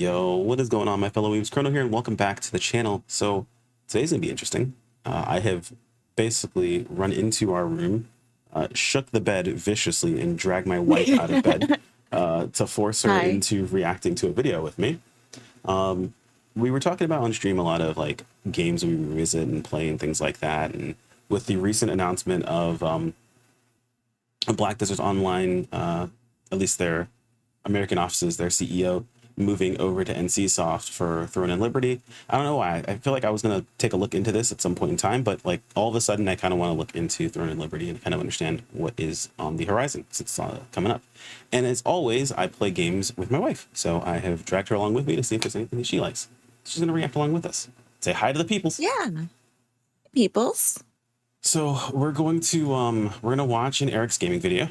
Yo, what is going on, my fellow weebs? Krono here, and welcome back to the channel. So today's gonna be interesting. I have basically run into our room, shook the bed viciously, and dragged my wife out of bed to force her into reacting to a video with me. We were talking about on stream a lot of like games we revisit and play and things like that. And with the recent announcement of Black Desert Online, at least their American offices, their CEO moving over to NCSoft for Throne and Liberty. I don't know why. I feel like I was going to take a look into this at some point in time, but like all of a sudden I kind of want to look into Throne and Liberty and kind of understand what is on the horizon since it's coming up. And as always, I play games with my wife. So I have dragged her along with me to see if there's anything that she likes. She's going to react along with us. Say hi to the peoples. Yeah. Peoples. So we're going to watch an Eric's gaming video.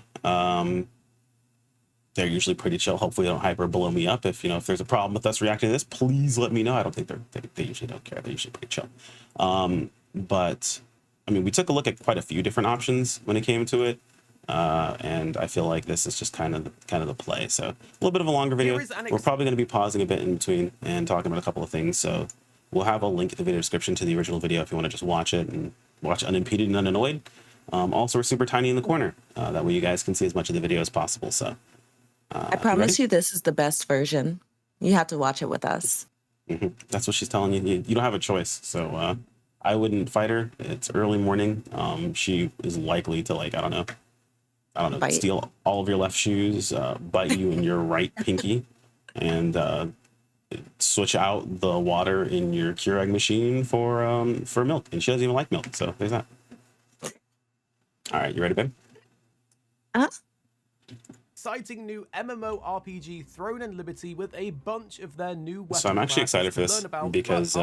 They're usually pretty chill. Hopefully they don't hyper blow me up. If there's a problem with us reacting to this, please let me know. I don't think they usually don't care. They're usually pretty chill. But I mean, we took a look at quite a few different options when it came to it. And I feel like this is just kind of the play. So a little bit of a longer video. We're probably going to be pausing a bit in between and talking about a couple of things. So we'll have a link in the video description to the original video if you want to just watch it and watch unimpeded and unannoyed. Also, we're super tiny in the corner. That way you guys can see as much of the video as possible. So I promise you this is the best version. You have to watch it with us. That's what she's telling you. You don't have a choice. So I wouldn't fight her. It's early morning. She is likely to I don't know, bite. Steal all of your left shoes, bite you in your right pinky, and switch out the water in your Keurig machine for milk. And she doesn't even like milk. So there's that. All right, you ready, babe? Exciting new MMORPG Throne and Liberty with a bunch of their new weapons. So I'm actually excited for this because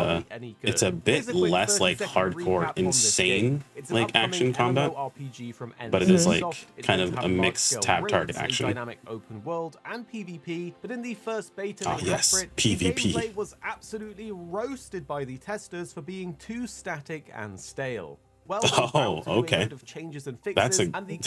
it's a bit less like hardcore, insane like action combat, but it is like kind of a mixed tab target action. Dynamic open world and PvP, but in the first beta PvP. the gameplay was absolutely roasted by the testers for being too static and stale. Well, okay. Of changes and fixes, That's and the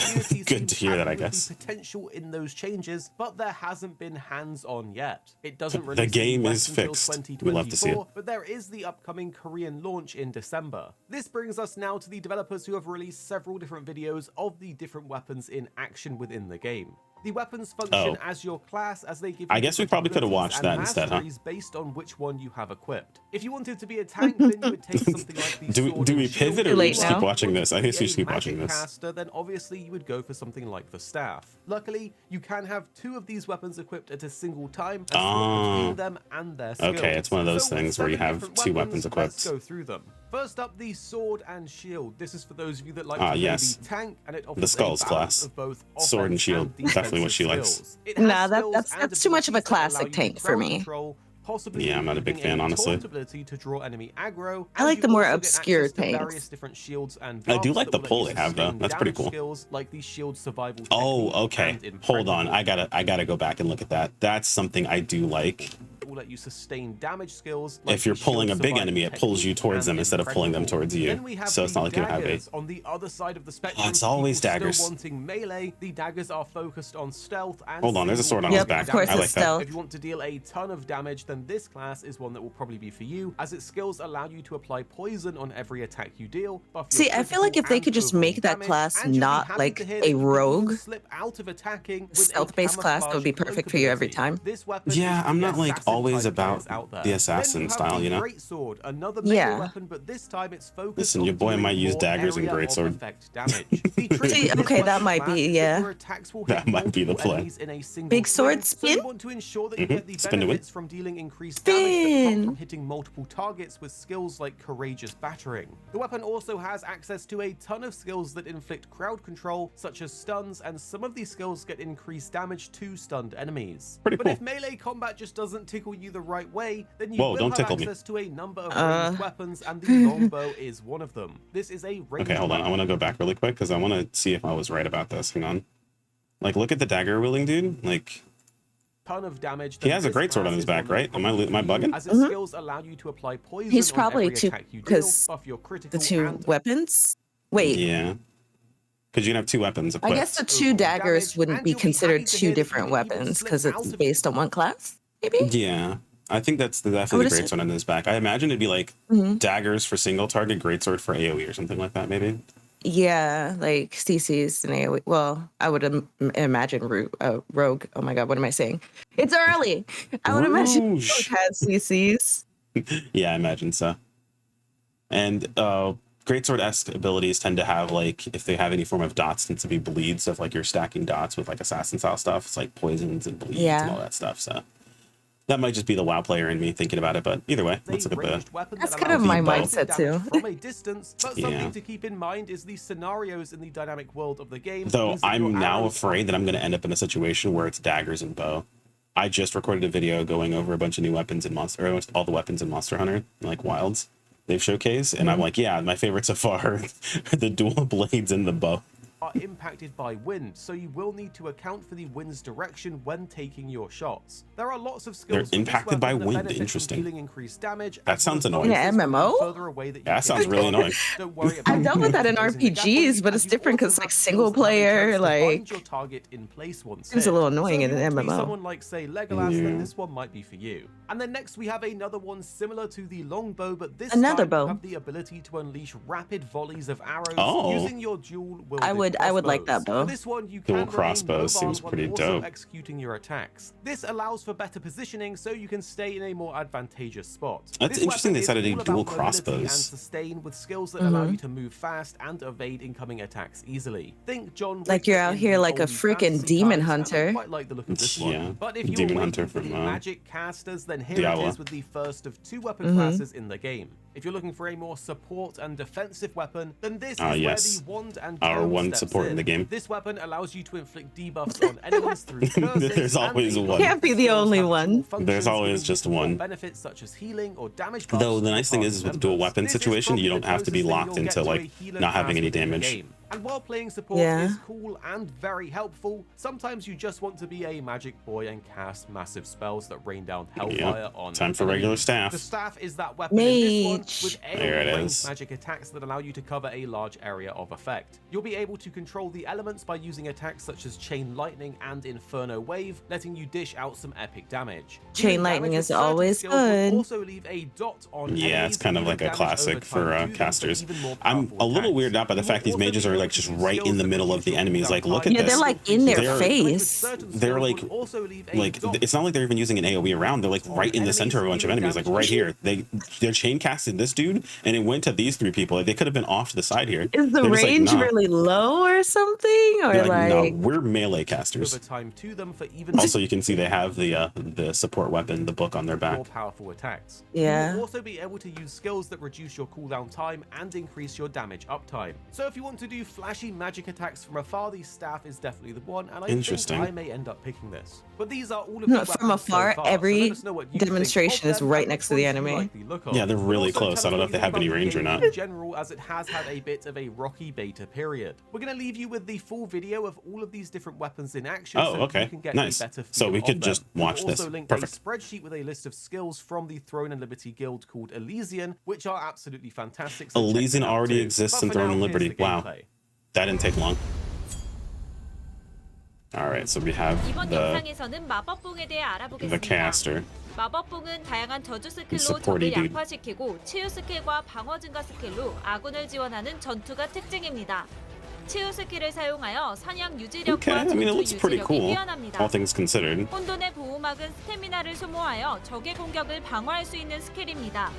good to hear that, I guess. Potential in those changes, but there hasn't been hands-on yet. It doesn't the game is fixed. We love to see it. But there is the upcoming Korean launch in December. This brings us now to the developers who have released several different videos of the different weapons in action within the game. The weapons function as your class, as they give you I guess we probably could have watched that instead, huh? Based on which one you have equipped. If you wanted to be a tank, then you would take something like the do we pivot or we just keep watching this? I guess we just keep watching this. Caster, then obviously you would go for something like the staff. Luckily, you can have two of these weapons equipped at a single time, between them and their skills. Okay, it's one of those things where you have two weapons equipped. Let's go through them. First up, the sword and shield. This is for those of you that like to play the tank, and it offers the Skulls class. Of both sword and shield, definitely what she likes. Nah, that's too much of a classic tank for me. Yeah, I'm not a big fan, honestly. To draw enemy aggro, I like the more obscure tanks. I do like the pull they have though. That's pretty cool. Like the shield survival. Oh, okay. Hold on. I gotta go back and look at that. That's something I do like. Will let you sustain damage skills. If you're pulling a big enemy, it pulls you towards them instead of pulling them towards you. So it's not like you have a. On the other side of the spectrum, it's always daggers. Wanting melee, the daggers are focused on stealth and. Hold on, there's a sword on his back. Of course, I like that. If you want to deal a ton of damage, then this class is one that will probably be for you, as its skills allow you to apply poison on every attack you deal. See, I feel like if they could just make that class not like a rogue, stealth-based class, that would be perfect for you every time. Yeah, I'm not like always about the assassin style, you know? Yeah. Listen, your boy might use daggers and greatsword. See, okay, that might be, yeah. That might be the play. Big sword spin? Spin to win. From dealing increased damage damage from hitting multiple targets with skills like courageous battering. The weapon also has access to a ton of skills that inflict crowd control, such as stuns, and some of these skills get increased damage to stunned enemies. Pretty but cool. if melee combat just doesn't tickle you the right way, then you Whoa, will don't have tickle access to a number of ranged weapons, and the longbow is one of them. This is a ranged Okay, hold on. I want to go back really quick because I want to see if I was right about this. Hang on. Like, look at the dagger wielding dude. Like, ton of damage. He has a greatsword on his back, right? Am I bugging? As its skills allow you to apply poison He's on probably every two, attack you deal, because buff your critical the two and weapons? Wait. Yeah. Because you can have two weapons I equipped. guess the two daggers wouldn't be considered two different weapons because it's based on one class, maybe? Yeah. I think that's definitely the greatsword on his back. I imagine it'd be like daggers for single target, greatsword for AoE or something like that, maybe. Yeah, like CC's and AoE. Well, I would imagine Rogue. Oh my god, what am I saying? It's early. I would imagine Rogue Rouge. has CC's. Yeah, I imagine so. And greatsword-esque abilities tend to have, like, if they have any form of dots, tend to be bleeds. So if like you're stacking dots with like assassin style stuff, it's like poisons and bleeds and all that stuff. So that might just be the WoW player in me thinking about it, but either way, let's look at the. That's kind of my mindset too. From a distance, but something to keep in mind is the scenarios in the dynamic world of the game. Though I'm now afraid that I'm going to end up in a situation where it's daggers and bow. I just recorded a video going over a bunch of new weapons in Monster, or all the weapons in Monster Hunter, like Wilds, they've showcased, and I'm like, yeah, my favorite so far are the dual blades and the bow. Are impacted by wind, so you will need to account for the wind's direction when taking your shots. There are lots of skills. They're impacted by wind. Interesting. Increased damage. That sounds annoying. Yeah, MMO. That sounds really annoying. Don't worry about I've dealt with that in RPGs, but it's different because like single player, like your target in place once. It's a little annoying in an MMO. Someone like say Legolas, then this one might be for you. And then next we have another one similar to the longbow, but this time you have the ability to unleash rapid volleys of arrows using your dual wielded I would like that bow. This one you can dual crossbows seems pretty dope. Executing your attacks. This allows for better positioning, so you can stay in a more advantageous spot. That's interesting. They decided to do dual crossbows and sustain with skills that allow you to move fast and evade incoming attacks easily. Think John. Like you're out here like a freaking demon hunter. Quite like the look of this one. But if demon you're hunter for from the magic casters, then here Diablo. it is with the first of two weapon classes in the game. If you're looking for a more support and defensive weapon, then this is where the wand and our one steps support in the game. This weapon allows you to inflict debuffs on enemies through curses. There's always one. Can't be the only one. There's always just one. Benefits such as healing or damage. Though the nice thing is with the dual weapon situation, you don't have to be locked into like not having any damage. And while playing support is cool and very helpful, sometimes you just want to be a magic boy and cast massive spells that rain down hellfire on. Time for regular staff. The staff is that weapon in this one with there it ranged is. magic attacks that allow you to cover a large area of effect. You'll be able to control the elements by using attacks such as Chain Lightning and Inferno Wave, letting you dish out some epic damage. Chain Lightning is always good. Also leave a dot on it's kind of like a classic for casters. I'm a little weirded out by the fact these mages are like just right in the middle of the enemies. Like, look at this. They're like in their face. They're like it's not like they're even using an AoE around. They're like right in the center of a bunch of enemies, like right here. They're chain casted this dude, and it went to these three people. Like, they could have been off to the side here. Is the range really low or something? Or like, no, we're melee casters. Also, you can see they have the support weapon, the book on their back. More powerful attacks. Yeah. You will also be able to use skills that reduce your cooldown time and increase your damage uptime. So if you want to do flashy magic attacks from afar, the staff is definitely the one, and I think I may end up picking this. But these are all of the from afar, so every demonstration is right next to the enemy. Yeah, they're really close. I don't know if they have any range or not. In general, as it has had a bit of a rocky beta period. We're going to leave you with the full video of all of these different weapons in action. Oh, okay. Nice. So we could just watch this. Perfect. A spreadsheet with a list of skills from the Throne and Liberty Guild called Elysian, which are absolutely fantastic. So Elysian already exists in Throne and Liberty. Wow. That didn't take long. Alright, so we have the caster. 마법봉은 다양한 저주 스킬로 적을 약화시키고 치유 스킬과 방어 증가 스킬로 아군을 지원하는 전투가 특징입니다. 치유 스킬을 사용하여 사냥 유지력과 전투 유지력이 뛰어납니다. All things considered. 혼돈의 보호막은 스태미나를 소모하여 적의 공격을 방어할 수 있는 스킬입니다.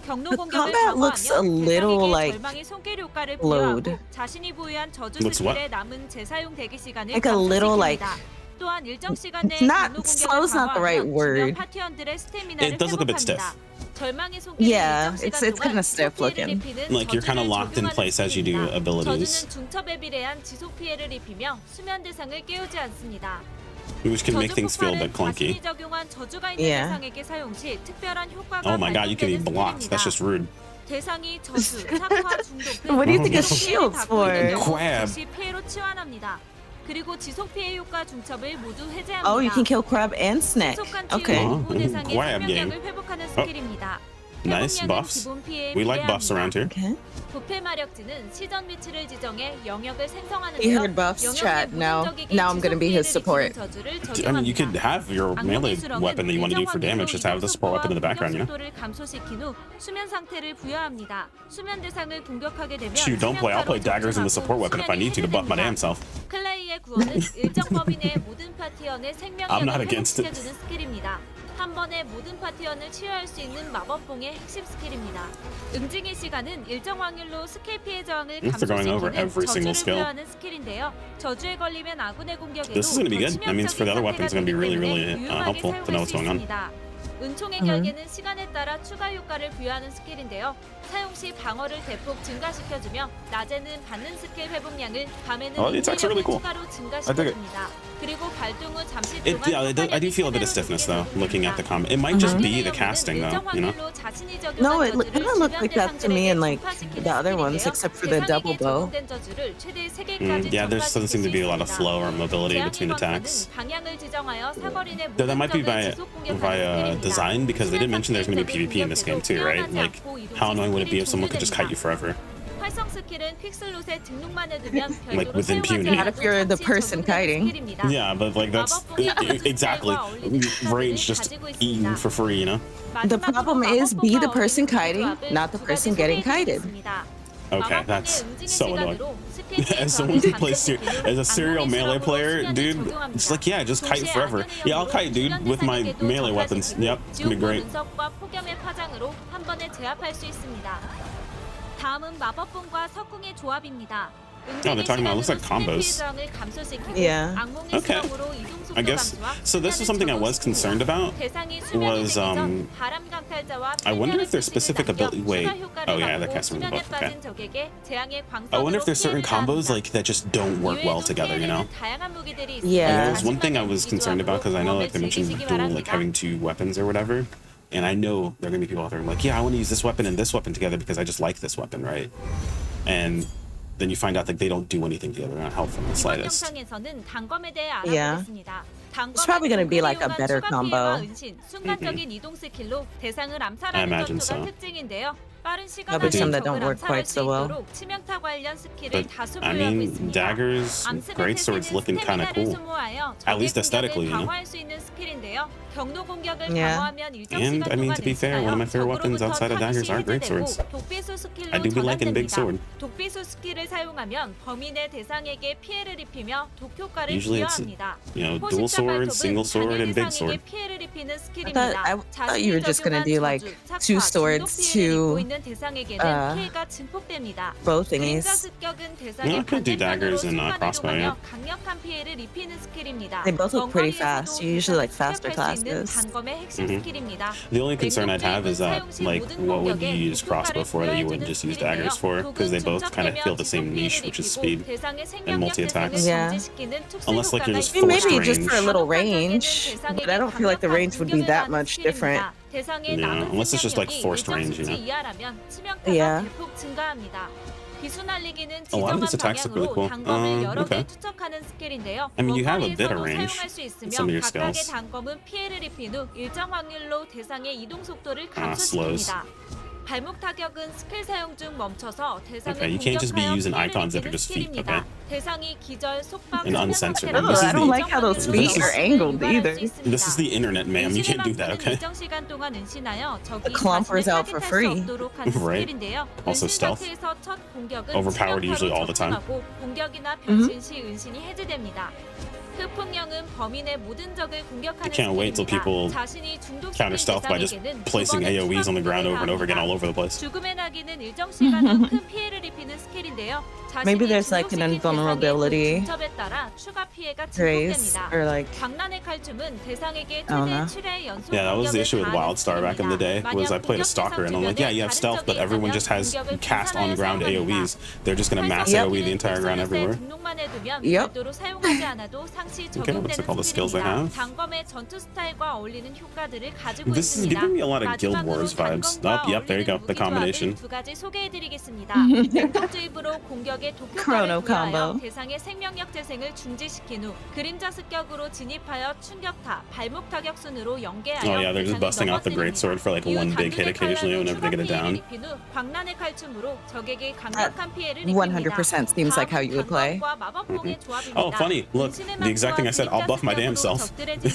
경로 공격을 방어하며 대상에게 절망의 손길 효과를 부여하고 자신이 보유한 저주 스킬의 남은 재사용 대기 시간을 감소시킵니다. 또한 일정 시간 내에 경로 공격을 방어하며 주변 파티원들의 스태미나를 회복합니다. 절망의 손길이 일정 시간 동안 피해를 입히는 like you're kind of locked in place as you do abilities. 저주는 중첩에 비례한 지속 피해를 입히며 수면 대상을 깨우지 않습니다. Which can make things feel a bit clunky. Oh my god, you can be blocked. That's just rude. What do you think of shields for? Crab. Oh, you can kill crab and snack. Okay. Crab game. Nice 회복량은 buffs. 기본 피해에 We like buffs 비례합니다. around here. Okay. 부패 마력지는 시전 위치를 지정해 영역을 He 생성하는데요. heard buffs, 영역의 chat. Now 모든 적에게 I'm gonna be his 지속 support. 피해를 입히는 저주를 I mean, you could 적용합니다. have your melee weapon that you want to do for damage. Just have the support weapon in the background, you know? 속도를 감소시킨 후 수면 상태를 부여합니다. 수면 대상을 공격하게 되면 Shoot, don't play. I'll play daggers in the support weapon if I need to buff my damn self. 클레이의 구원은 일정 범위 내 모든 파티원의 I'm not 생명력을 against it. 회복시켜주는 스킬입니다. 한 번에 모든 파티원을 치유할 수 있는 마법봉의 핵심 스킬입니다. 응징의 시간은 일정 확률로 스킬 피해 저항을 If they're going over 감소시키는 every single 저주를 skill. 부여하는 스킬인데요. 저주에 걸리면 아군의 공격에도 This is gonna be good. That means for the other weapons, it's gonna be really, really helpful to know what's going on. 은총의 결계는 시간에 따라 추가 효과를 부여하는 스킬인데요. 사용 시 방어를 대폭 증가시켜주며 낮에는 받는 스킬 회복량을 밤에는 Oh, it's actually really cool. 추가로 I dig it. 증가시켜줍니다. 그리고 발동 후 잠시 It, 동안 yeah, I do feel a bit of stiffness though, looking at the comment. It might just be the casting though, you know? No, it kind of looked like that to me in like the other ones, except for the double bow. Yeah, there doesn't seem to be a lot of flow or mobility between attacks. Though that might be by design, because they did mention there's going to be PvP in this game too, right? Like, how annoying would it be if someone could just kite you forever? 활성 스킬은 퀵슬롯에 등록만 해두면 Like 별도로 with impunity. 사용하지 Not if you're the 않아도 person kiting. 스킬입니다. Yeah, but like that's exactly rage just eaten for free, you know? The problem is be the person kiting, not the person getting kited. Okay, that's so annoying. As someone who plays as a serial melee player, dude, it's like, yeah, just kite forever. Yeah, I'll kite, dude, with my melee weapons. Yep, it's gonna be great. 다음은 마법봉과 석궁의 조합입니다. Oh, they're talking about, it looks like combos. Yeah. Okay. I guess, so this was something I was concerned about, was, I wonder if there's specific ability, wait, oh yeah, that casts from the book, okay. I wonder if there's certain combos, like, that just don't work well together, you know? Yeah. That was one thing I was concerned about, because I know, like, they mentioned dual, like, having two weapons or whatever. And I know there are gonna be people out there like, yeah, I want to use this weapon and this weapon together because I just like this weapon, right? And then you find out that they don't do anything together, they're not helpful in the slightest. Yeah. It's probably gonna be like a better combo. I imagine so. There'll be some that don't work quite so well. But I mean, daggers, great swords looking kind of cool, at least aesthetically, you know. Yeah. And I mean, to be fair, one of my favorite weapons outside of daggers are great swords. I do be liking big sword. Usually it's, you know, dual sword, single sword, and big sword. I thought you were just gonna do like two swords, two bow thingies. Yeah, I could do daggers and crossbow, yeah. They both look pretty fast. You usually like faster classes. The only concern I'd have is that, like, what would you use crossbow for that you wouldn't just use daggers for? Because they both kind of feel the same niche, which is speed and multi-attacks. Yeah. Unless, like, you're just I mean, forced maybe just range. for a little range, but I don't feel like the range would be that much different. Yeah, unless it's just like forced range, you know. Yeah. A lot of these attacks look really cool. Okay. I mean, you have a bit of range in some of your skills. Slows. Okay, you can't just be using icons if you're just feet, okay? And uncensored. Oh, I don't like how those feet are angled either. This is the internet, ma'am. You can't do that, okay? The clumper's out for free. Right. Also stealth. Overpowered usually all the time. I can't wait till people counter stealth by just placing AoEs on the ground over and over again all over the place. Maybe there's like an invulnerability raise or like I don't know. Yeah, that was the issue with Wildstar back in the day, was I played a stalker and I'm like, yeah, you have stealth, but everyone just has cast on ground AoEs. They're just gonna mass AoE the entire ground everywhere. Yep. Okay, looks like all the skills they have. This is giving me a lot of Guild Wars vibes. Oh, yep, there you go, the combination. 공격의 독효과를 Krono 부여하여 combo. 대상의 생명력 재생을 중지시킨 후 그림자 습격으로 진입하여 충격타, 발목 타격 순으로 연계하여 Oh yeah, they're just busting out the great sword for like one big hit occasionally whenever they get it down. 후 광란의 칼춤으로 적에게 강력한 피해를 100% seems like how you would play. Oh, funny. Look, the exact thing I said. I'll buff my damn self. Daggers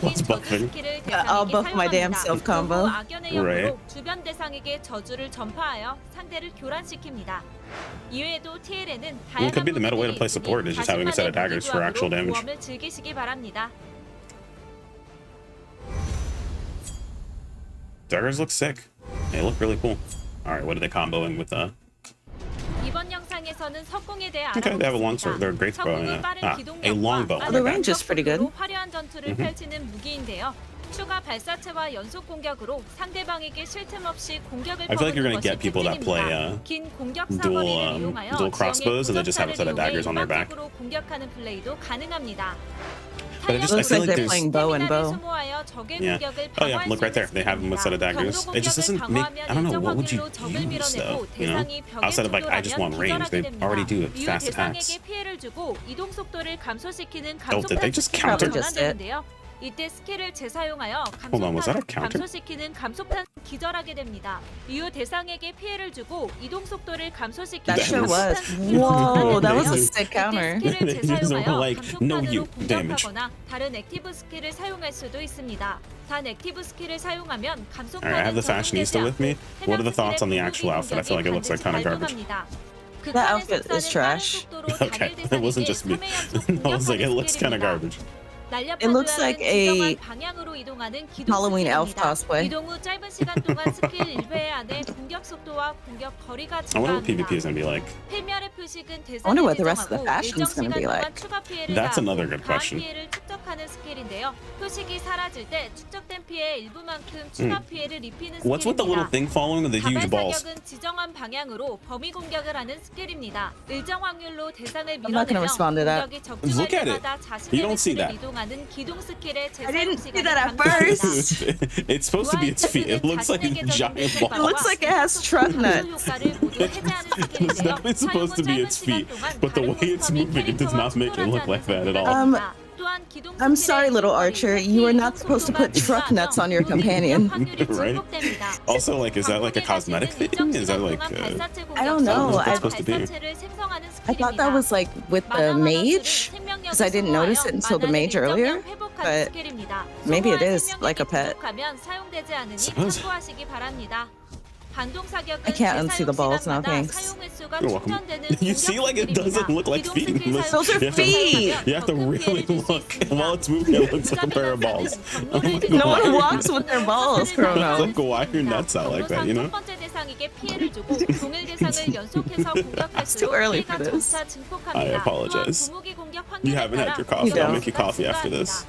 plus buffing. I'll buff my damn self combo. Right. 주변 대상에게 저주를 전파하여 상대를 교란시킵니다. 이외에도 TL에는 It could be the meta way to play support is just having a set of daggers for actual damage. 모험을 즐기시기 바랍니다. Daggers look sick. They look really cool. All right, what are they comboing with? 이번 영상에서는 석궁에 대해 Okay, they have a long sword. They're a great bow. A long bow. The range is pretty good. 화려한 전투를 펼치는 무기인데요. 추가 발사체와 연속 공격으로 상대방에게 쉴 틈 없이 공격을 I feel like you're gonna get 퍼붓는 것이 people that play 긴 공격 사거리를 이용하여 dual crossbows and they just have a set of daggers on their back. 일방적으로 공격하는 플레이도 가능합니다. But I Looks feel like like they're playing bow and bow. Yeah. Oh yeah, look right there. They have them with a set of daggers. It just doesn't make. I don't know. What would you use though? You know, outside of like I just want range. They already do fast attacks. Oh, did they just counter? Probably just it. 이때 스킬을 재사용하여 Hold on, was that a 감속탄, counter? 감소시키는 감속탄 기절하게 됩니다. 이후 대상에게 피해를 주고 이동 속도를 감소시키는 That sure was. 감속탄 Whoa, that was a 기절하게 sick 되는데요. counter. 이때 스킬을 They just were 재사용하여 like, no you, 감속탄으로 damage. 공격하거나 다른 액티브 스킬을 사용할 수도 있습니다. 단 액티브 스킬을 사용하면 All right, I have the fashionista with me. What are the thoughts on the actual outfit? I feel like it looks like kind of garbage. That outfit is trash. Okay, it wasn't just me. I was like, it looks kind of garbage. It looks like a Halloween elf cosplay. 이동 후 짧은 시간 동안 스킬 1회 안에 공격 속도와 공격 거리가 I wonder what 증가합니다. PvP is gonna be like. 필멸의 표식은 I wonder what the rest of the 대상을 fashion's 일정 gonna be 시간 동안 like. 추가 피해를 That's 가하고 another good 가한 question. 피해를 축적하는 스킬인데요. 표식이 사라질 때 축적된 피해 일부만큼 추가 피해를 입히는 What's with the little 스킬입니다. thing following the huge 다발 balls? 사격은 지정한 방향으로 범위 공격을 하는 스킬입니다. 일정 확률로 대상을 I'm not gonna 밀어내며 respond to that. 공격이 적중할 Look at it. 때마다 You 자신의 don't see 위치를 that. 이동하는 기동 스킬의 I didn't 재사용 see that at 시간이 first. 감소됩니다. It's supposed to be its feet. It looks like a giant It ball. looks like it has truck nuts. It's definitely supposed to be its feet, but the way it's moving, it does not make it look like that at all. I'm sorry, little Archer. You are not supposed to put truck nuts on your companion. Right? Also, like, is that like a cosmetic thing? Is that like? I don't know. What's that supposed to be? I thought that was like with the mage, because I didn't notice it until the mage earlier. But maybe it is like a pet. Suppose. I can't unsee the balls now, thanks. You're welcome. You see, like, it doesnn't look like feet. Those are You have to- feet. You have to really look. While it's moving, it looks like a pair of balls. No one walks with their balls, It's Krono. like, why are your nuts out like that, you know? It's too early for this. I apologize. You haven't had your coffee. You I'll don't. make you coffee after this.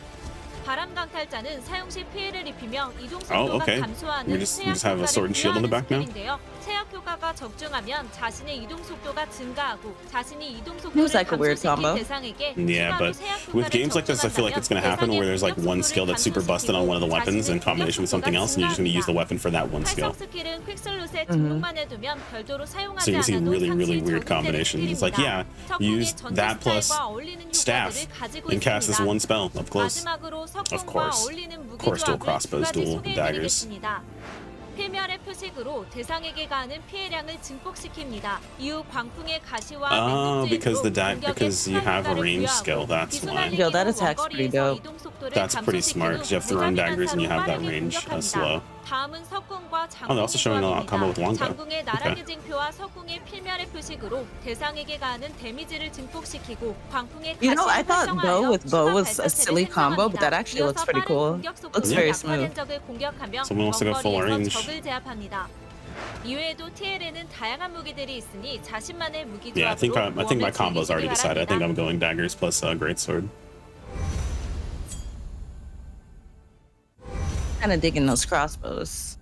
바람 강탈자는 사용 시 피해를 입히며 이동 Oh, 속도가 okay. 감소하는 We just have a sword and shield on the back now? 스킬인데요. 제약 효과가 적중하면 자신의 이동 속도가 증가하고 자신이 이동 Seems 속도를 like a weird 감소시킨 combo. 대상에게 Yeah, 추가로 but 제약 with 효과를 games like this, I feel like it's going to happen where there's like one skill that's super busted on one of the weapons in combination with something else, and you're just going to use the weapon for that one skill. 활성 스킬은 퀵슬롯에 등록만 해두면 별도로 사용하지 So you see 않아도 really, really 잠시 weird 적용되는 combinations. It's like, yeah, 스킬입니다. use 석궁의 that plus 전투 스타일과 어울리는 staff 효과들을 가지고 and cast this 있습니다. one spell up close. 마지막으로 Of 석궁과 course. 어울리는 Of course, dual 무기조합을 crossbows, 두 가지 dual daggers. 소개해드리겠습니다. 필멸의 표식으로 대상에게 가하는 피해량을 증폭시킵니다. 이후 광풍의 가시와 Oh, because the 공격에 because you have a 추가 range 효과를 skill, that's why. Yo, that attack's pretty dope. That's pretty smart because you have thrown daggers and you have that range slow. 다음은 석궁과 Oh, they're also showing a combo with Wonka. 장궁의 나락의 징표와 석궁의 필멸의 표식으로 대상에게 가하는 데미지를 증폭시키고 광풍의 You know, I 가시를 thought bow 활성화하여 with bow was 추가 a silly 발사체를 combo, but that 생성합니다. actually looks pretty 이어서 cool. 빠른 공격 속도로 Looks very 약화된 smooth. 적을 공격하며 Someone wants to go full 먼 range. 거리에서 적을 제압합니다. 이외에도 TL에는 다양한 무기들이 있으니 자신만의 무기 Yeah, I think 조합으로 I think my 모험을 combo's already 즐기시기 decided. I think 바랍니다. I'm going daggers plus greatsword. Kind of digging those crossbows.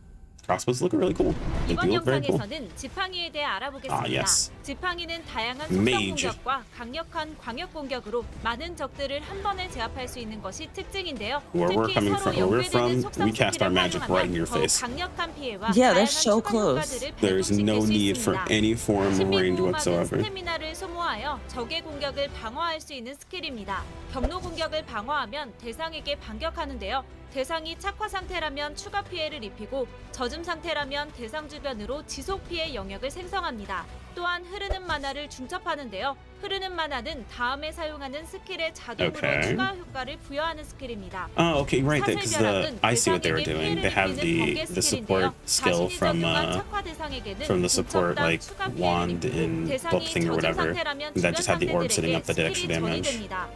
Crossbows look really cool. They do 이번 look very cool. 영상에서는 지팡이에 대해 알아보겠습니다. yes. 지팡이는 다양한 속성 Mage. 공격과 강력한 광역 공격으로 많은 적들을 한 번에 제압할 수 있는 것이 특징인데요. Where we're 특히 coming 서로 from, where we're 연계되는 from, 속성 we cast our 스킬을 magic right in your 활용하면 더욱 face. 강력한 피해와 Yeah, they're 다양한 so 추가 close. 효과들을 There's no 발동시킬 수 need for 있습니다. any form of range 신비보호막은 whatsoever. 스태미나를 소모하여 적의 공격을 방어할 수 있는 스킬입니다. 경로 공격을 방어하면 대상에게 반격하는데요. 대상이 착화 상태라면 추가 피해를 입히고 젖음 상태라면 대상 주변으로 지속 피해 영역을 생성합니다. 또한 흐르는 만화를 중첩하는데요. 흐르는 만화는 다음에 사용하는 스킬에 자동으로 Okay. 추가 효과를 부여하는 스킬입니다. Oh, okay, right. Because 사슬벼락은 I see what they were 대상에게 doing. 피해를 They have 입히는 번개 the support 스킬인데요. skill 자신이 from 적용한 착화 대상에게는 the support 중첩당 like 추가 피해를 wand 입히고 in 대상이 book thing or 젖은 whatever. 상태라면 That just had the 주변 orb sitting up that did 상태들에게 extra 스킬이 damage. 전이됩니다.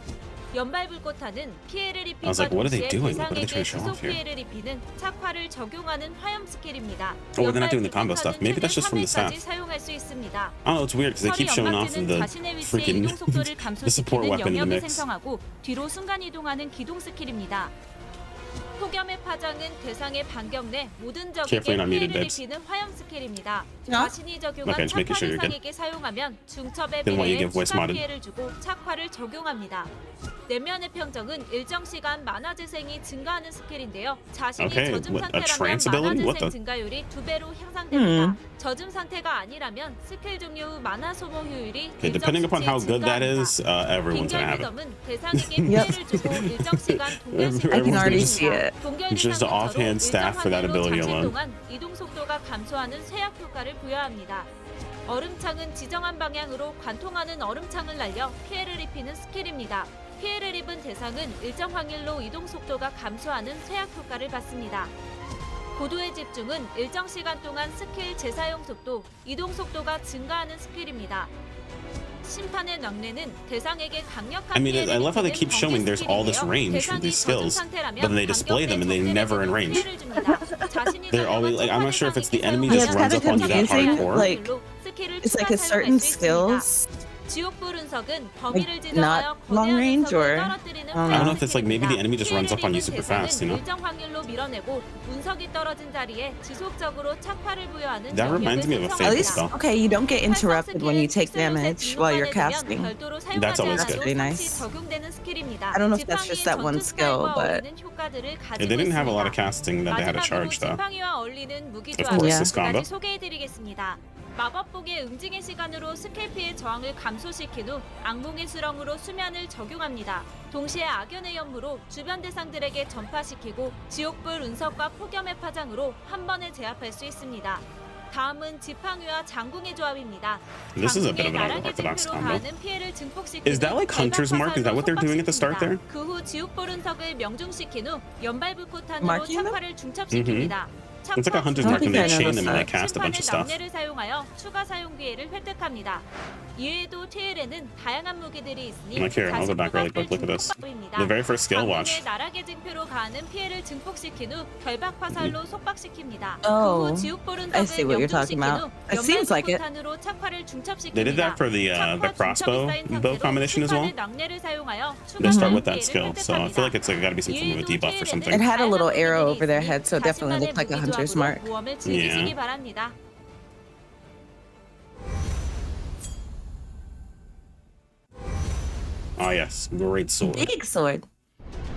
연발불꽃탄은 피해를 I 입힌과 was like, what are they 동시에 doing? What are they 대상에게 trying to show 지속 off here? 피해를 입히는 착화를 적용하는 화염 스킬입니다. Oh, they're not doing the combo stuff. Maybe that's just from the staff. 사용할 수 있습니다. I don't know, it's weird because they keep showing off 연막지는 the 자신의 위치의 freaking 이동 속도를 the support 감소시키는 weapon in the 영역을 mix. 생성하고 뒤로 순간 이동하는 기동 스킬입니다. 폭염의 파장은 대상의 반경 내 모든 적에게 Carefully not muted, 피해를 babes. 입히는 화염 스킬입니다. Yeah? 자신이 적용한 Okay, just making 착화 sure you're good. 대상에게 사용하면 중첩에 Then why you 비례해 get voice 추가 modded? 피해를 주고 착화를 적용합니다. 내면의 평정은 일정 시간 만화 재생이 증가하는 스킬인데요. 자신이 Okay, 젖음 what, a 상태라면 trance 만화 ability? What 재생 the? 증가율이 2배로 향상됩니다. 젖음 상태가 아니라면 스킬 종료 후 만화 소모 효율이 Okay, depending upon how good that is, everyone's gonna have it. 빈결무덤은 대상에게 피해를 주고 일정 시간 동결시키는 I can already Everyone's see it. Just the offhand staff for that ability alone. 동안 이동 속도가 감소하는 쇠약 효과를 부여합니다. 얼음창은 지정한 방향으로 관통하는 얼음창을 날려 피해를 입히는 스킬입니다. 피해를 입은 대상은 일정 확률로 이동 속도가 감소하는 쇠약 효과를 받습니다. 고도의 집중은 일정 시간 동안 스킬 재사용 속도, 이동 속도가 증가하는 스킬입니다. 심판의 낭래는 대상에게 강력한 I mean, 피해를 I love how they keep 입히는 showing there's all this 번개 range for 스킬인데요. these 대상이 skills, 젖은 상태라면 but then they display them and they never in range. 피해를 줍니다. 자신이 They're always like, I'm not sure if it's the enemy Yeah, just it's runs kinda up on you that confusing, hardcore. like, it's like a certain skills, 지옥불 운석은 범위를 like, 지정하여 not long 거대한 range, 운석을 or 떨어뜨리는 I don't I don't know. know if it's like maybe the enemy just runs up on you super fast, you know? 일정 확률로 밀어내고 운석이 떨어진 자리에 지속적으로 착화를 부여하는 That reminds me of a At Fable least, spell. okay, you don't get interrupted when you take damage while you're casting. That's always good. Pretty nice. I don't know if that's just that one skill, but Yeah, they didn't have a lot of casting that they had to charge though. 지팡이와 어울리는 무기 Of course, Yeah. this combo. 소개해드리겠습니다. 마법복의 응징의 시간으로 스킬 피해 저항을 감소시킨 후 악몽의 수렁으로 수면을 적용합니다. 동시에 악연의 연무로 주변 대상들에게 전파시키고 지옥불 운석과 폭염의 파장으로 한 번에 제압할 수 있습니다. 다음은 지팡이와 장궁의 조합입니다. This is a bit of an 장궁의 unorthodox 나락의 combo. 증표로 가는 피해를 증폭시키고 Is that like Hunter's Mark? Is that what they're doing at the start there? 그 후 지옥불 운석을 명중시킨 후 연발불꽃탄으로 Marking them? 착화를 중첩시킵니다. It's like a Hunter's I Mark don't and they think I chain them and they noticed cast a bunch of stuff. 낭래를 사용하여 추가 사용 기회를 획득합니다. 이외에도 TL에는 다양한 무기들이 있으니 Like here, I'll go back really quick. Look at this. The very first skill watch. 나락의 증표로 가는 피해를 증폭시킨 후 결박 화살로 속박시킵니다. Oh, 그 후 지옥불 I see 운석을 what you're talking 명중시킨 about. 후 It seems like it. 연발불꽃탄으로 착화를 중첩시킵니다. They did that for the crossbow bow combination as well. 낭래를 사용하여 They start with 추가 that skill, so I feel like it's like got to be some form of a debuff or something. It had a little arrow over their head, so it definitely looked like a hunter's mark. 모험을 즐기시기 바랍니다. Ah, yes, great sword. Big sword.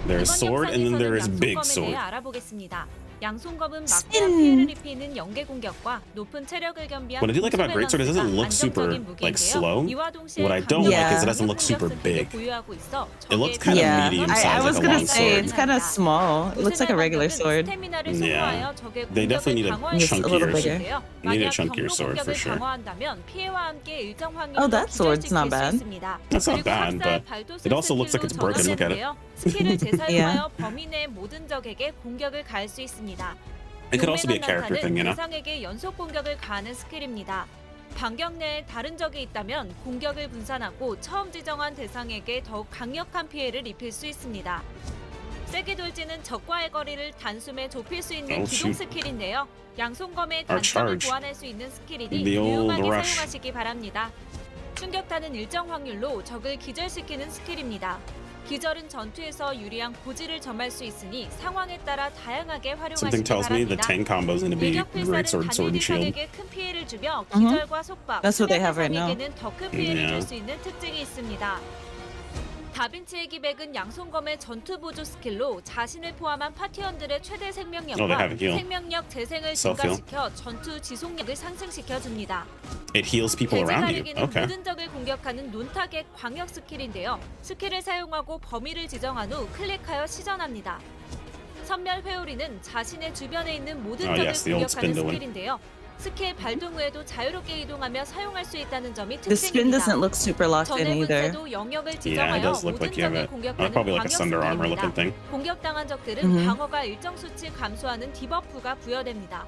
There's 이번 sword and then there is 영상에서는 big 양손검에 sword. 대해 알아보겠습니다. 양손검은 Spin. 막대한 피해를 입히는 연계 공격과 높은 체력을 겸비한 What I do like about greatsword is it doesn't look super 안정적인 like 무기인데요. slow. 이와 동시에 What I don't like is it doesn't look 강력한 super 공격 big. 스킬을 보유하고 있어 It looks 적의 kind of Yeah, medium I size, was like a gonna long say sword. it's kind of small. It looks like a regular sword. 스태미나를 Yeah. 소모하여 적의 They definitely need 공격을 a 방어할 수 chunkier 있는 sword. 것인데요. You need a 만약 chunkier 경로 sword for 공격을 sure. 방어한다면 피해와 함께 일정 확률로 Oh, that sword's not 기절시킬 수 bad. 있습니다. That's not 그리고 bad, 학살, but 발도술 it also looks like it's 스킬로 broken. Look at it. 전환되는데요. 스킬을 재사용하여 Yeah. 범위 내 모든 적에게 공격을 가할 수 있습니다. It could also be a character thing, you know? 대상에게 연속 공격을 가하는 스킬입니다. 반경 내에 다른 적이 있다면 공격을 분산하고 처음 지정한 대상에게 더욱 강력한 피해를 입힐 수 있습니다. 세게 돌지는 적과의 거리를 단숨에 좁힐 수 있는 Oh, 기동 shoot. 스킬인데요. 양손검의 Our 단점을 charge. 보완할 수 있는 스킬이니 The old 유용하게 rush. 사용하시기 바랍니다. 충격탄은 일정 확률로 적을 기절시키는 스킬입니다. 기절은 전투에서 유리한 고지를 점할 수 있으니 상황에 따라 다양하게 Something 활용하시기 tells me the 바랍니다. tank combo is going to be 일격 great 필살은 sword and 단일 shield. 대상에게 큰 피해를 주며 기절과 속박, That's what they have right now. 대상에게는 더 큰 피해를 Yeah. 줄 수 있는 특징이 있습니다. 다빈치의 기백은 양손검의 전투 보조 스킬로 자신을 포함한 파티원들의 최대 Oh, they 생명력과 have a heal. 생명력 재생을 Self-heal. 증가시켜 전투 지속력을 상승시켜 줍니다. It heals people 돼지 around you. 가리기는 Okay. 모든 적을 공격하는 논타겟 광역 스킬인데요. 스킬을 사용하고 범위를 지정한 후 클릭하여 시전합니다. 선멸 회오리는 자신의 주변에 있는 모든 Oh, 적을 yes, the old spin 공격하는 to win. 스킬인데요. 스킬 발동 후에도 자유롭게 이동하며 사용할 수 있다는 점이 The spin doesn't 특징입니다. look super locked in 전의 either. 분쇄도 영역을 Yeah, it 지정하여 does look 모든 like you have 적을 it. 공격하는 Probably like a 광역 Thunder Armor looking 스킬입니다. thing. 공격당한 적들은 방어가 일정 수치 감소하는 디버프가 부여됩니다.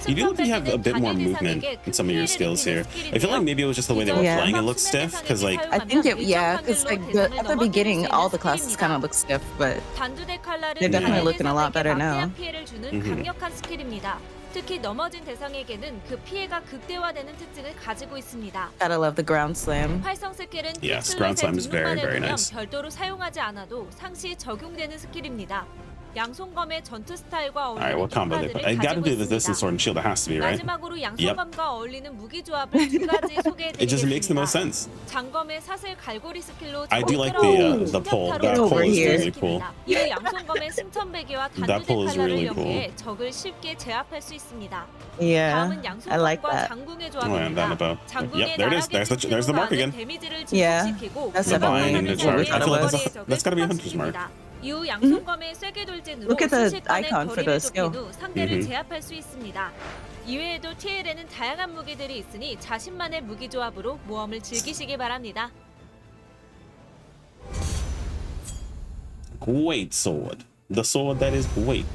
You do look like you have a bit more movement in some of your skills here. I feel like maybe it was just the way they were Yeah. playing. It looked stiff because like I think because like at the beginning, all the classes kind of look stiff, but 단두대 칼날은 They're definitely looking a lot better now. 막대한 피해를 주는 강력한 스킬입니다. 특히 넘어진 대상에게는 그 피해가 극대화되는 특징을 가지고 있습니다. gotta love the ground slam. 활성 스킬은 Yes, ground slam is very, very 등록만 해두면 nice. 별도로 사용하지 않아도 상시 적용되는 스킬입니다. 양손검의 전투 스타일과 Alright, 어울리는 what combo they put? 효과들을 I gotta 가지고 do the distance 있습니다. sword and shield. It has to be, right? 마지막으로 양손검과 어울리는 무기 조합을 두 가지 It just makes the most 소개해드리겠습니다. sense. 장검의 사슬 갈고리 스킬로 I do like the pull. 충격타로 That pull is really cool. 이후 양손검의 승천배기와 That 단두대 pull is 칼날을 really 연계해 적을 쉽게 제압할 수 있습니다. Yeah, 다음은 I like 양손검과 that. 장궁의 Oh, and then the bow. 조합입니다. 장궁의 Yep, there it is. There's the mark again. 데미지를 Yeah, 증폭시키고 that's The definitely bind, the charge. I feel like that's gotta be a hunter's mark. 이후 양손검의 쐐기 돌진으로 Look at the 순식간에 icon for 거리를 the skill. 좁힌 후 상대를 제압할 수 있습니다. 이외에도 TL에는 다양한 무기들이 있으니 자신만의 무기 조합으로 모험을 즐기시기 바랍니다. Great sword. The sword that is great.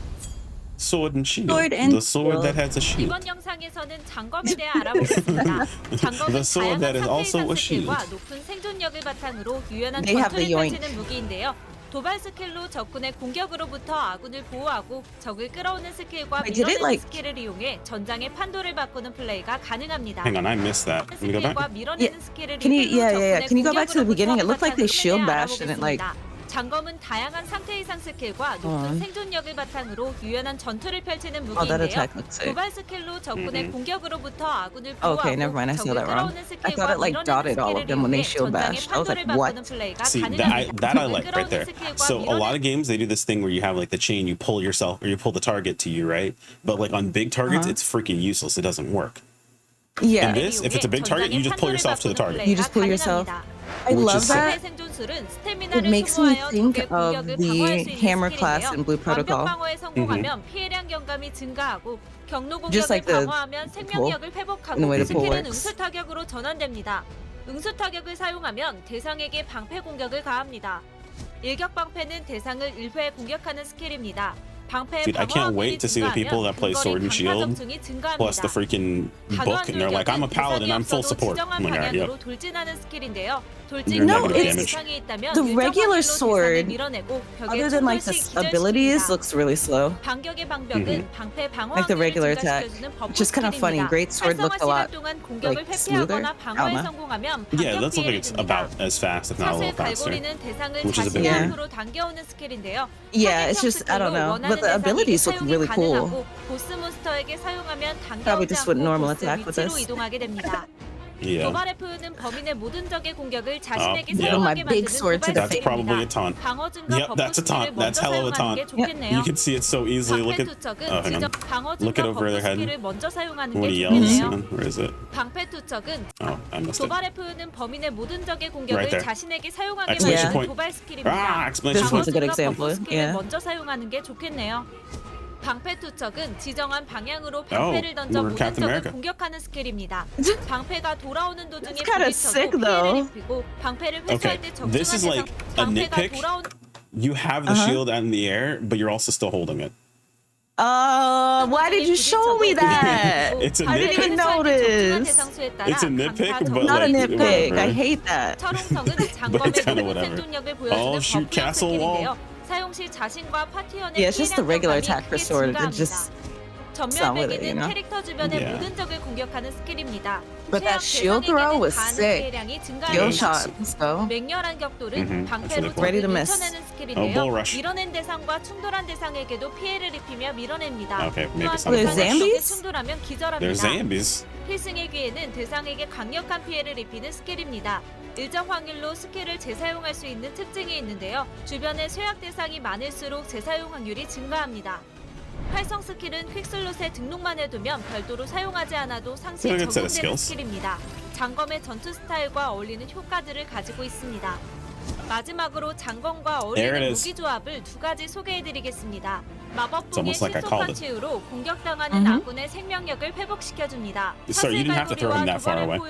Sword and shield. Sword and The sword that has a shield. 이번 영상에서는 장검에 대해 알아보겠습니다. 장검은 The sword that is 다양한 also 사태 a 이상 스킬과 shield. 높은 생존력을 바탕으로 유연한 They have the 전투를 yoink. 펼치는 무기인데요. 도발 스킬로 적군의 공격으로부터 아군을 보호하고 적을 끌어오는 스킬과 Wait, did it, 밀어내는 like- 스킬을 이용해 전장의 판도를 바꾸는 플레이가 가능합니다. Hang on, I missed that. Let me go 스킬과 back. 밀어내는 스킬을 Can you- 리필로 yeah. 적군의 Can you go back to the 공격으로부터 beginning? It looked like they 바탕 shield 흐름에 bashed and it, like- 알아보겠습니다. 장검은 다양한 상태 이상 스킬과 높은 on. 생존력을 바탕으로 유연한 전투를 펼치는 Oh, that 무기인데요. attack looks sick. 도발 스킬로 적군의 공격으로부터 아군을 Oh, okay, 보호하고 never mind. I saw that 적을 wrong. 끌어오는 I thought it, like, 스킬과 dotted all of them when they 밀어내는 shield 스킬을 이용해 bashed. I was like, 전장의 판도를 what? 바꾸는 플레이가 See, 가능합니다. that I like right there. 끌어오는 So a lot of 스킬과 games they do this thing where you have like the chain, you pull yourself or you pull the target to you, right? But like on big targets, it's freaking useless. It doesn't work. Yeah, And this, if it's a big target, you just pull yourself to the target. You just pull yourself. I Which love is that. It It makes me think of the hammer class in Blue Protocol. 방어에 성공하면 피해량 경감이 증가하고 경로 Just 공격을 like the 방어하면 생명력을 회복하고 in the way the pull 스킬은 works. 응수 타격으로 전환됩니다. 응수 타격을 사용하면 대상에게 방패 공격을 가합니다. 일격 방패는 대상을 1회 공격하는 스킬입니다. 방패의 Dude, I can't wait to see the people that play Sword and Shield plus the freaking book, and they're like, I'm a paladin, I'm full support. I'm like, alright, yep. 돌진하는 스킬인데요. You're 돌진 negative it's- damage. 대상이 있다면 the 일정 regular 확률로 sword, 대상을 밀어내고 벽에 Other than like the 충돌시 abilities, 기절시킵니다. looks really slow. 반격의 방벽은 방패 방어 Like the regular 확률을 attack, 증가시켜주는 버프 which is kind of funny. 스킬입니다. Great sword looked a 활성화 lot 시간 동안 공격을 like smoother. 회피하거나 방어에 Alma. 성공하면 Yeah, 반격 that's look like 피해를 it's 줍니다. about as fast, if not a 사슬 little faster. 갈고리는 대상을 which is a 자신의 bit weird. 앞으로 당겨오는 스킬인데요. Yeah, it's 타겟형 just I don't know, 스킬로 but the 원하는 abilities look 대상에게 really 사용이 cool. 가능하고 보스 몬스터에게 사용하면 Probably 당겨오지 just with 않고 normal 보스 attack with 위치로 this. 이동하게 됩니다. Yeah. 도발의 표현은 범인의 모든 적의 공격을 자신에게 yeah. My 사용하게 big 만드는 sword to the That's face. probably a taunt. 방어 증가 Yep, 버프 that's a taunt. 스킬을 That's 먼저 hell of a 사용하는 게 taunt. 좋겠네요. You can see it so easily. Look 방패 at. 투척은 Oh, hang 지정 on. 방어 Look it 증가 over 버프 their head. 스킬을 먼저 사용하는 When 게 he yells, 좋겠네요. where is it? 방패 투척은 Oh, I missed it. 도발의 표현은 범인의 모든 적의 공격을 Right there. 자신에게 사용하게 Exclamation 만드는 point. 도발 스킬입니다. Ah, exclamation This point. one's a good 방어 증가 example, 버프 스킬을 yeah. 먼저 사용하는 게 좋겠네요. 방패 투척은 지정한 방향으로 방패를 던져 we're 모든 Captain 적을 America. 공격하는 스킬입니다. 방패가 돌아오는 도중에 It's kinda 부딪혀도 sick, though. 피해를 입히고 방패를 회수할 Okay, 때 적중한 this is 대상 like a 방패가 nitpick. 돌아온 You have the shield out in the air, but you're also still holding it. Why did you show me that? It's a I didn't even nitpick. notice. It's a nitpick, but Not a like, nitpick. whatever. I hate that. 철옹성은 장검의 But it's kinda 높은 whatever. 생존력을 보여주는 Oh, shoot, 버프 castle wall. 스킬인데요. 사용 시 자신과 파티원의 Yeah, it's just the 피해량 regular 경감이 attack for 크게 sword. It 증가합니다. just some with it, you 전멸배기는 know. 캐릭터 주변의 Yeah. 모든 적을 공격하는 스킬입니다. But that 최악 shield throw 대상에게는 was 가는 sick. 피해량이 Skill 증가합니다. shot. So 맹렬한 격돌은 Mhm. 방패로 That's ready 적을 to miss. 밀쳐내는 Oh, 스킬인데요. bull rush. 밀어낸 대상과 충돌한 대상에게도 피해를 입히며 밀어냅니다. Okay, maybe 또한 some There's 대상과 적에 zombies? 충돌하면 They're 기절합니다. zombies. 필승의 기회는 대상에게 강력한 피해를 입히는 스킬입니다. 일정 확률로 스킬을 재사용할 수 있는 특징이 있는데요. 주변에 쇠약 대상이 많을수록 재사용 확률이 증가합니다. 활성 스킬은 퀵슬롯에 등록만 해두면 별도로 사용하지 않아도 상시에 Really good set of 적용되는 skills. 스킬입니다. 장검의 전투 스타일과 어울리는 효과들을 가지고 있습니다. 마지막으로 장검과 There it 어울리는 is. 무기 조합을 두 가지 소개해드리겠습니다. 마법봉의 almost like I 신속한 called it. 치유로 공격당하는 아군의 생명력을 회복시켜줍니다. Sir, you didn't have to throw him that far away.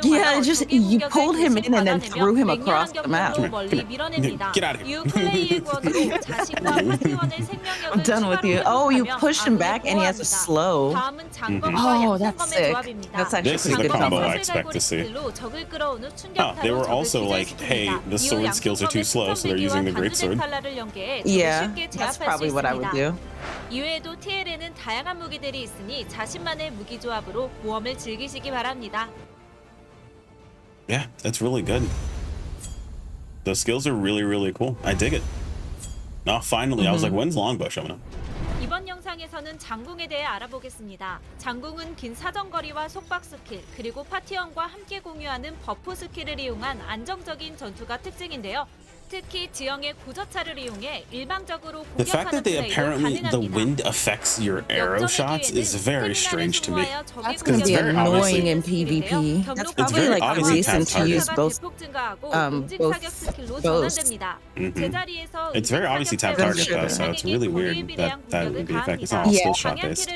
Yeah, just you pulled him in and then threw him across the map. 멀리 밀어냅니다. Get out of here. 이후 플레이의 구원으로 자신과 파티원의 생명력을 I'm done with you. Oh, you pushed him back and he has to slow. 다음은 장검과 Oh, that's 약성검의 sick. 조합입니다. That's actually This is the pretty good combo combo. I expect to see. 적을 끌어오는 Oh, 충격파로 they were 적을 also like, hey, 기절시킵니다. the 이후 sword skills are too 양손검의 slow, so they're using the great sword. 칼날을 연계해 적을 Yeah, 쉽게 that's 제압할 수 probably what I would 있습니다. do. 이외에도 TL에는 다양한 무기들이 있으니 자신만의 무기 조합으로 모험을 즐기시기 바랍니다. Yeah, that's really good. Those skills are really, really cool. I dig it. Oh, finally, I was like, when's Longbow showing up? 이번 영상에서는 장궁에 대해 알아보겠습니다. 장궁은 긴 사정거리와 속박 스킬, 그리고 파티원과 함께 공유하는 버프 스킬을 이용한 안정적인 전투가 특징인데요. 특히 지형의 고저차를 이용해 일방적으로 The fact 공격하는 that they 플레이도 apparently the 가능합니다. wind affects your arrow shots is very strange to me. That's gonna be annoying in PvP. That's probably very like a obviously reason tapped to target. use both. both. It's very obviously tap target though, so it's really weird that that would be effective. It's not all skill shot based.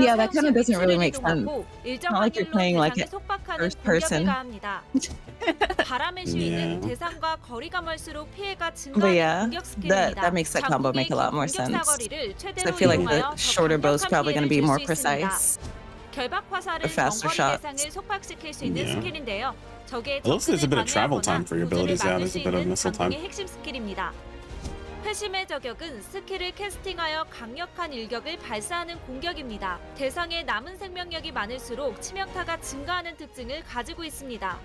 Yeah, that kind of doesn't really make sense. It's not like you're playing like it first person. 바람의 시위는 대상과 거리가 멀수록 피해가 But 증가하는 yeah, 공격 스킬입니다. that makes that combo make a lot more 공격 sense. 사거리를 So I 최대로 feel like the 이용하여 더 shorter bow is 강력한 probably going to be 피해를 more 줄수 있습니다. precise. 결박 화살은 A faster 원거리 shot. 대상을 속박시킬 수 있는 Yeah. 스킬인데요. 적의 It looks like there's a bit of 접근을 travel 방해하거나 time for your abilities. 도전을 Yeah, 막을 there's 수 a bit of 있는 missile time. 장궁의 핵심 스킬입니다. 회심의 저격은 스킬을 캐스팅하여 강력한 일격을 발사하는 공격입니다. 대상의 남은 생명력이 많을수록 치명타가 증가하는 특징을 가지고 있습니다.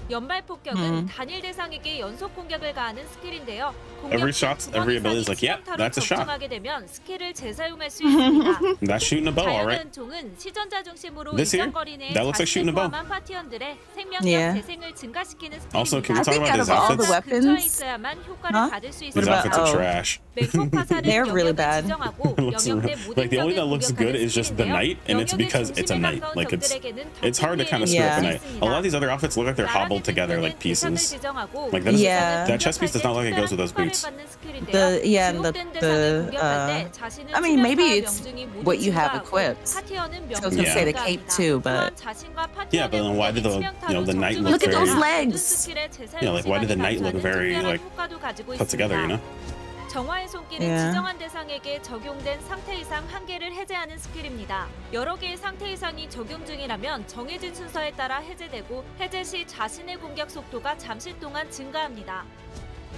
연발 폭격은 단일 대상에게 연속 공격을 가하는 스킬인데요. Every shot, every ability is like, yep, that's a shot. 하게 되면 스킬을 재사용할 수 있습니다. That's shooting a bow, all right. 자연은 종은 시전자 중심으로 This here? 일정 거리 내에 That looks like shooting a bow. 포함한 파티원들의 생명력 Yeah. 재생을 증가시키는 스킬입니다. Also, can we I talk think about out his of all the outfits? weapons, 근처에 있어야만 효과를 Huh? 받을 수 His What about- outfits are oh. trash. 맹폭 화살은 They're really 영역을 bad. 지정하고 Looks 영역 내 like 모든 the only 적을 that looks good 공격하는 is just the 스킬인데요. knight, and it's 영역의 because it's a 중심에 knight. 가까운 Like 적들에게는 더 it's hard to kind of 큰 split Yeah. the 피해를 knight. 줄수 A lot of these 있습니다. other outfits look like they're hobbled together like pieces. Like that, Yeah. that chest piece does not look like it goes with those boots. I mean, maybe it's what you have equipped. So I was gonna say the cape too, but Yeah, but then why did the the knight look Look at those very legs. Yeah, like why did the knight look very like put together? You know. 정화의 손길은 Yeah. 지정한 대상에게 적용된 상태 이상 한계를 해제하는 스킬입니다. 여러 개의 상태 이상이 적용 중이라면 정해진 순서에 따라 해제되고 해제 시 자신의 공격 속도가 잠시 동안 증가합니다.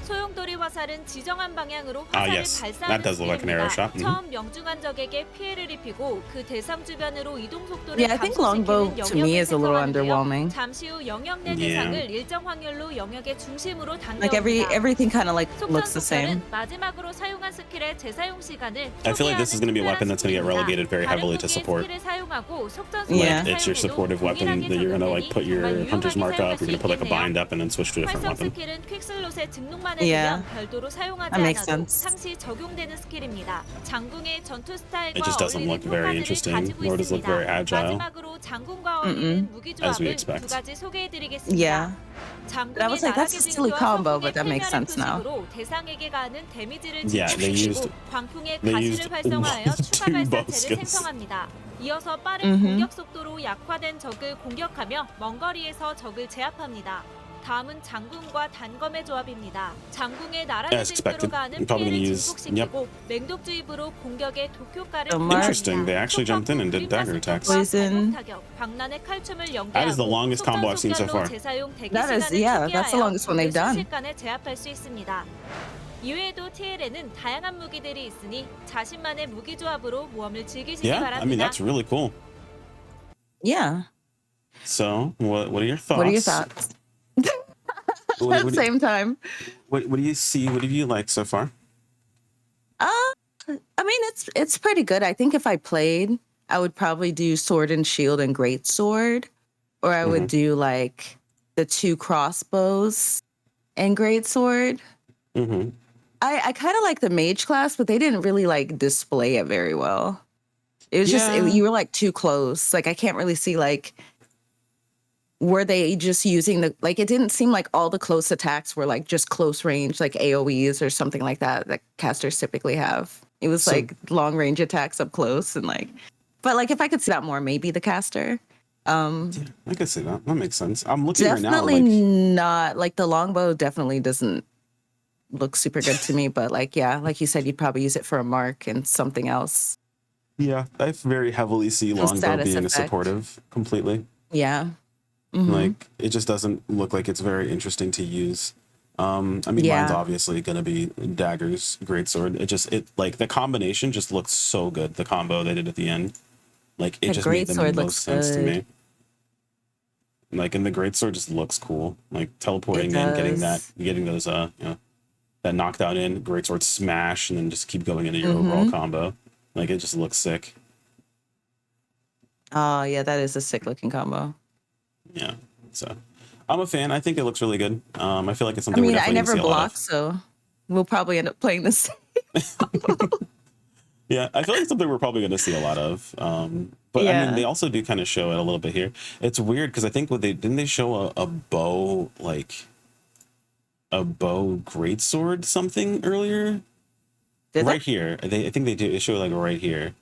소용돌이 화살은 지정한 방향으로 화살을 yes. 발사하는 That does look like an arrow shot. 스킬입니다. 처음 명중한 적에게 피해를 입히고 그 대상 주변으로 이동 속도를 Yeah, I think longbow 감소시키는 to me is a little 영역을 생성하는데요. underwhelming. 잠시 후 영역 내 Yeah. 대상을 일정 확률로 영역의 중심으로 like 당겨옵니다. everything kind of like looks the same. 마지막으로 사용한 스킬의 재사용 시간을 I feel like this is going to be a weapon that's going to get relegated very heavily to support. Yeah. Like it's your supportive weapon that you're going to like put your hunter's mark up. You're going to put like a bind up and then switch to a different 활성 weapon. 스킬은 퀵슬롯에 등록만 Yeah. 해두면 별도로 사용하지 That makes 않아도 sense. 상시 적용되는 스킬입니다. 장궁의 전투 스타일과 It just doesn't 어울리는 look very 효과들을 interesting, 가지고 nor does it look 있습니다. very agile. 마지막으로 장궁과 어울리는 무기 As we 조합을 expect. 두 가지 소개해드리겠습니다. Yeah. 장궁의 But I was like, that's a 나락의 silly 징조와 combo, 성공의 but that makes sense now. 표식으로 대상에게 가하는 데미지를 Yeah, they used- 증폭시키고 광풍의 they 가시를 used 활성화하여 추가 two bow 발사체를 skills. 생성합니다. 이어서 빠른 공격 속도로 약화된 적을 공격하며 먼 거리에서 적을 제압합니다. 다음은 장궁과 단검의 조합입니다. 장궁의 나락의 As 징조로 expected. 가하는 I'm probably 피해를 gonna use- 증폭시키고 맹독주입으로 공격의 독효과를 Interesting, they actually jumped in and did dagger attacks. Poison. 광란의 칼춤을 That is the longest combo I've seen so far. That is- yeah, that's the longest one they've done. 순식간에 제압할 수 있습니다. 이외에도 TL에는 다양한 무기들이 있으니 자신만의 무기 조합으로 모험을 즐기시기 Yeah, 바랍니다. I mean that's really cool. Yeah. So, what are your thoughts? What are your thoughts? At the same time. What do you see? What have you liked so far? I mean, it's pretty good. I think if I played, I would probably do sword and shield and great sword, or I would do like the 2 crossbows and great sword. Mm-hmm. I kind of like the mage class, but they didn't really like display it very well. It was just you were like too close. Like I can't really see like were they just using the like it didn't seem like all the close attacks were like just close range like AoEs or something like that casters typically have. It was like long range attacks up close and like but like if I could see that more, maybe the caster. Yeah, I could see that. That makes sense. I'm looking right now. Definitely not like the longbow definitely doesn't look super good to me, but like yeah, like you said, you'd probably use it for a mark and something else. Yeah, I very heavily see longbow being a supportive completely. Yeah. Like it just doesn't look like it's very interesting to use. I mean, mine's obviously gonna be daggers, greatsword. It like the combination just looks so good. The combo they did at the end, like it just made the most sense to me. Like, and the greatsword just looks cool. Like teleporting in, getting those you know, that knockdown in, greatsword smash, and then just keep going into your overall combo. Like it just looks sick. Oh yeah, that is a sick looking combo. Yeah, so I'm a fan. I think it looks really good. I feel like it's something. I mean, I never block, so we'll probably end up playing this. Yeah, I feel like it's something we're probably going to see a lot of. But I mean, they also do kind of show it a little bit here. It's weird because I think didn't they show a bow like a bow greatsword something earlier? Right here, I think they do. They show like right here.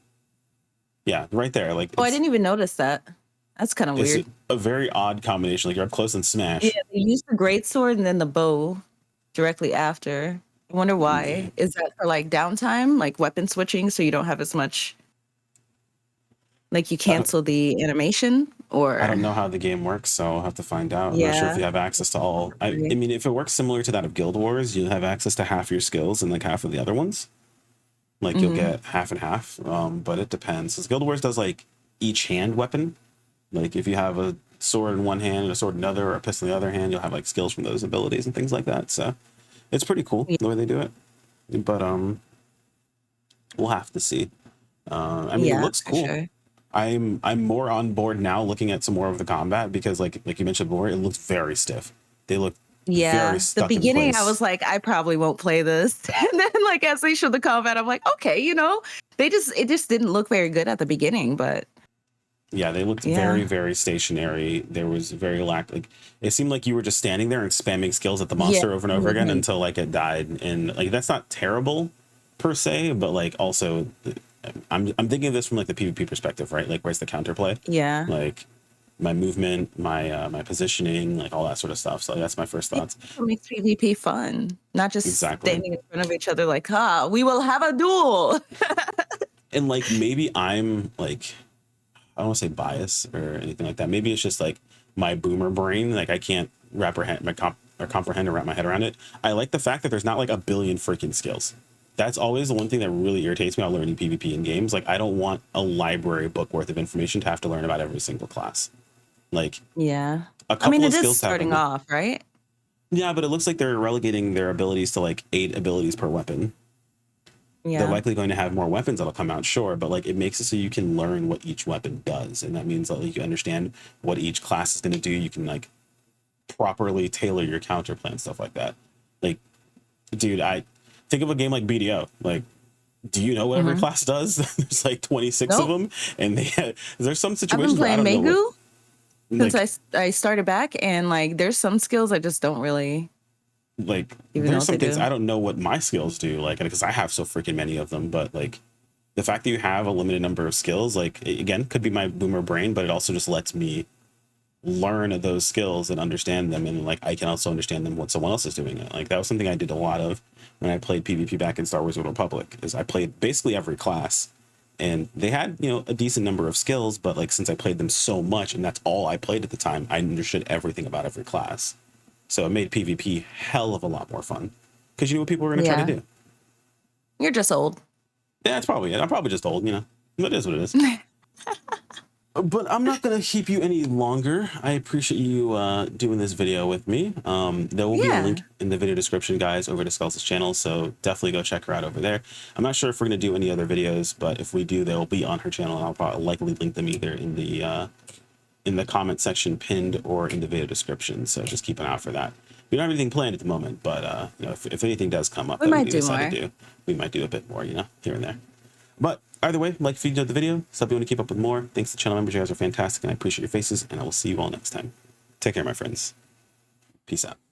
Yeah, right there. Like I didn't even notice that. That's kind of weird. It's a very odd combination. Like you're up close and smash. Yeah, they use the greatsword and then the bow directly after. I wonder why. Is that for like downtime, like weapon switching, so you don't have as much, like you cancel the animation? Or I don't know how the game works, so I'll have to find out. I'm not sure if you have access to all. I mean, if it works similar to that of Guild Wars, you'll have access to half your skills and like half of the other ones. Like you'll get half and half, but it depends. Because Guild Wars does like each hand weapon. Like if you have a sword in one hand and a sword in another, or a pistol in the other hand, you'll have like skills from those abilities and things like that. So it's pretty cool the way they do it. But we'll have to see. I mean, it looks cool. Sure. I'm more on board now looking at some more of the combat because like you mentioned before, it looks very stiff. They look very stuck the beginning in place. I was like, I probably won't play this. And then like as they showed the combat, I'm like, okay, you know, it just didn't look very good at the beginning, but yeah, they looked very, very stationary. There was very like it seemed like you were just standing there and spamming skills at the monster over and over again until like it died. And like that's not terrible per se, but like also I'm thinking of this from like the PvP perspective, right? Like where's the counterplay? Yeah. Like my movement, my positioning, like all that sort of stuff. So that's my first thoughts. It makes PvP fun, not just standing in front of each other like, we will have a duel. And like maybe I'm like, I don't want to say bias or anything like that. Maybe it's just like my boomer brain. Like I can't comprehend or wrap my head around it. I like the fact that there's not like a billion freaking skills. That's always the one thing that really irritates me about learning PvP in games. Like I don't want a library book worth of information to have to learn about every single class. Like yeah, a couple it of skills is starting off, right? Yeah, but it looks like they're relegating their abilities to like 8 abilities per weapon. Yeah. They're likely going to have more weapons that'll come out, sure, but like it makes it so you can learn what each weapon does, and that means that like, you understand what each class is going to do. You can like properly tailor your counter plan, stuff like that. Like, dude, I think of a game like BDO. Like, do you know what every class does? There's like 26 of them, and there's some situations I've been playing Megu since like, I started back, and like there's some skills I just don't really. Like there's some things I don't know what my skills do, like because I have so freaking many of them, but like the fact that you have a limited number of skills, like again, could be my boomer brain, but it also just lets me learn those skills and understand them, and like I can also understand them when someone else is doing it. Like that was something I did a lot of when I played PvP back in Star Wars: Old Republic, is I played basically every class, and they had, you know, a decent number of skills, but like since I played them so much and that's all I played at the time, I understood everything about every class. So it made PvP hell of a lot more fun. because you know what people are going to try to do. You're just old. Yeah, that's probably it. I'm probably just old, you know. It is what it is. But I'm not going to keep you any longer. I appreciate you doing this video with me. There will be a link in the video description, guys, over to Skulls' channel, so definitely go check her out over there. I'm not sure if we're going to do any other videos, but if we do, they'll be on her channel, and I'll probably likely link them either in the comment section pinned or in the video description, so just keep an eye out for that. We don't have anything planned at the moment, but you know, if anything does come up, we might do more. We might do a bit more, you know, here and there. But either way, like if you enjoyed the video, sub if you want to keep up with more. Thanks to channel members, you guys are fantastic, and I appreciate your faces, and I will see you all next time. Take care, my friends. Peace out.